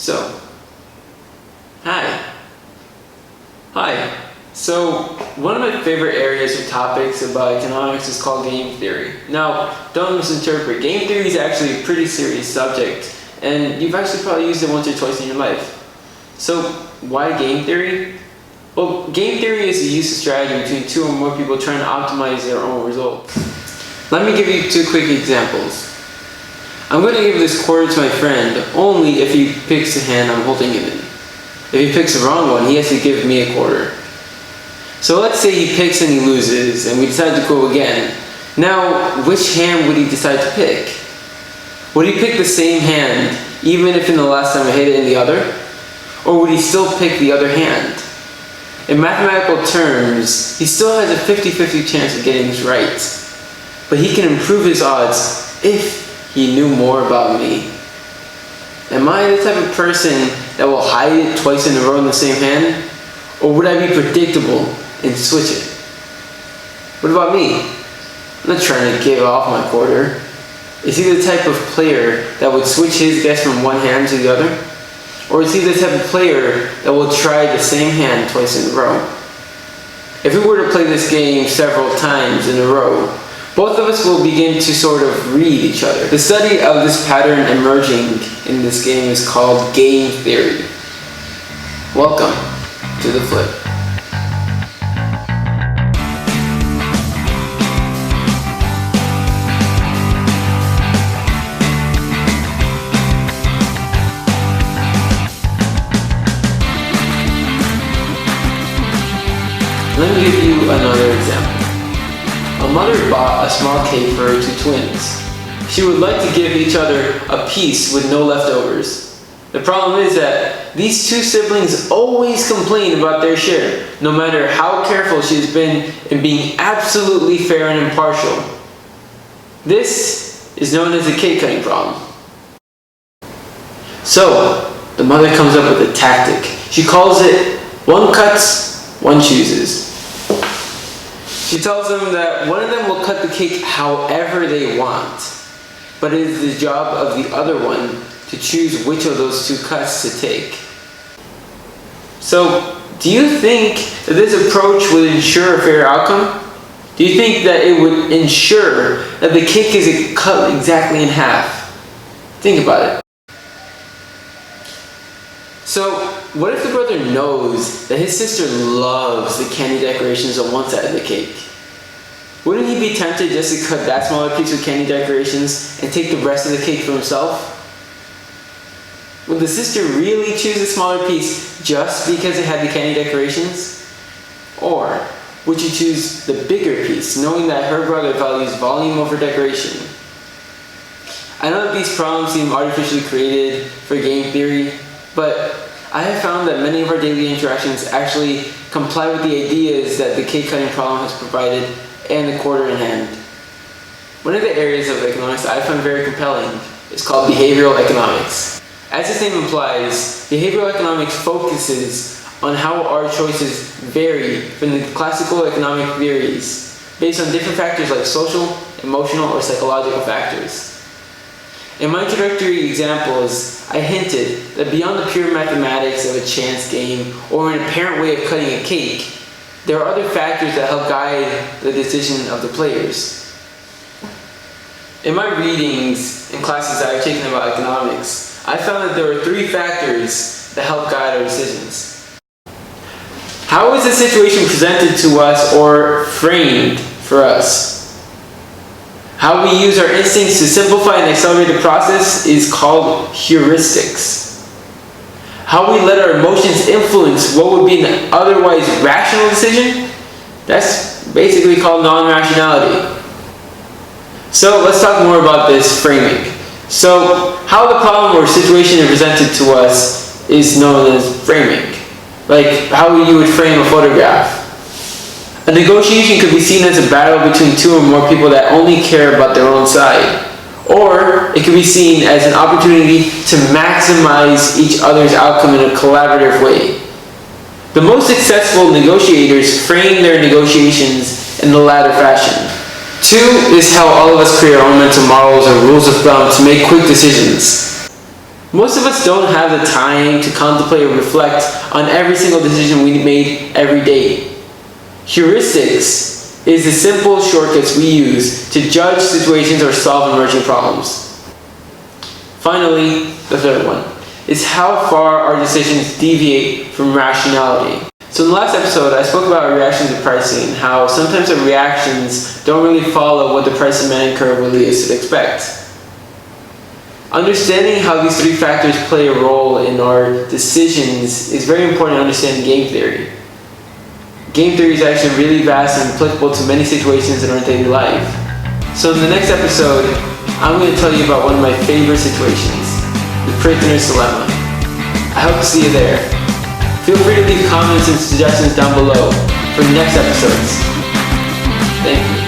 So, hi. So, one of my favorite areas or topics about economics is called game theory. Now, don't misinterpret. Game theory is actually a pretty serious subject, and you've actually probably used it once or twice in your life. So, why game theory? Well, game theory is the use of strategy between two or more people trying to optimize their own results. Let me give you two quick examples. I'm going to give this quarter to my friend only if he picks the hand I'm holding him in. If he picks the wrong one, he has to give me a quarter. So let's say he picks and he loses, and we decide to go again. Now, which hand would he decide to pick? Would he pick the same hand, even if in the last time I hit it in the other? Or would he still pick the other hand? In mathematical terms, he still has a 50-50 chance of getting this right. But he can improve his odds if he knew more about me. Am I the type of person that will hide it twice in a row in the same hand? Or would I be predictable and switch it? What about me? I'm not trying to give off my quarter. Is he the type of player that would switch his guess from one hand to the other? Or is he the type of player that will try the same hand twice in a row? If we were to play this game several times in a row, both of us will begin to sort of read each other. The study of this pattern emerging in this game is called game theory. Welcome to the flip. Let me give you another example. A mother bought a small cake for her two twins. She would like to give each other a piece with no leftovers. The problem is that these two siblings always complain about their share, no matter how careful she has been in being absolutely fair and impartial. This is known as the cake cutting problem. So, the mother comes up with a tactic. She calls it one cuts, one chooses. She tells them that one of them will cut the cake however they want, but it is the job of the other one to choose which of those two cuts to take. So, do you think that this approach would ensure a fair outcome? Do you think that it would ensure that the cake is cut exactly in half? Think about it. So, what if the brother knows that his sister loves the candy decorations on one side of the cake? Wouldn't he be tempted just to cut that smaller piece with candy decorations and take the rest of the cake for himself? Would the sister really choose the smaller piece just because it had the candy decorations? Or would she choose the bigger piece, knowing that her brother values volume over decoration? I know that these problems seem artificially created for game theory, but I have found that many of our daily interactions actually comply with the ideas that the cake cutting problem has provided and the quarter in hand. One of the areas of economics that I find very compelling is called behavioral economics. As its name implies, behavioral economics focuses on how our choices vary from the classical economic theories based on different factors like social, emotional, or psychological factors. In my introductory examples, I hinted that beyond the pure mathematics of a chance game or an apparent way of cutting a cake, there are other factors that help guide the decision of the players. In my readings and classes that I've taken about economics, I found that there are three factors that help guide our decisions. How is the situation presented to us or framed for us? How we use our instincts to simplify and accelerate the process is called heuristics. How we let our emotions influence what would be an otherwise rational decision, that's basically called non-rationality. So let's talk more about this framing. So how the problem or situation is presented to us is known as framing. Like how you would frame a photograph. A negotiation could be seen as a battle between two or more people that only care about their own side. Or it could be seen as an opportunity to maximize each other's outcome in a collaborative way. The most successful negotiators frame their negotiations in the latter fashion. Two is how all of us create our own mental models or rules of thumb to make quick decisions. Most of us don't have the time to contemplate or reflect on every single decision we made every day. Heuristics is the simple shortcuts we use to judge situations or solve emerging problems. Finally, the third one is how far our decisions deviate from rationality. So in the last episode, I spoke about reactions to pricing, how sometimes our reactions don't really follow what the price demand curve really is to expect. Understanding how these three factors play a role in our decisions is very important to understand game theory. Game theory is actually really vast and applicable to many situations in our daily life. So in the next episode, I'm going to tell you about one of my favorite situations, the prisoner's dilemma. I hope to see you there. Feel free to leave comments and suggestions down below for next episodes. Thank you.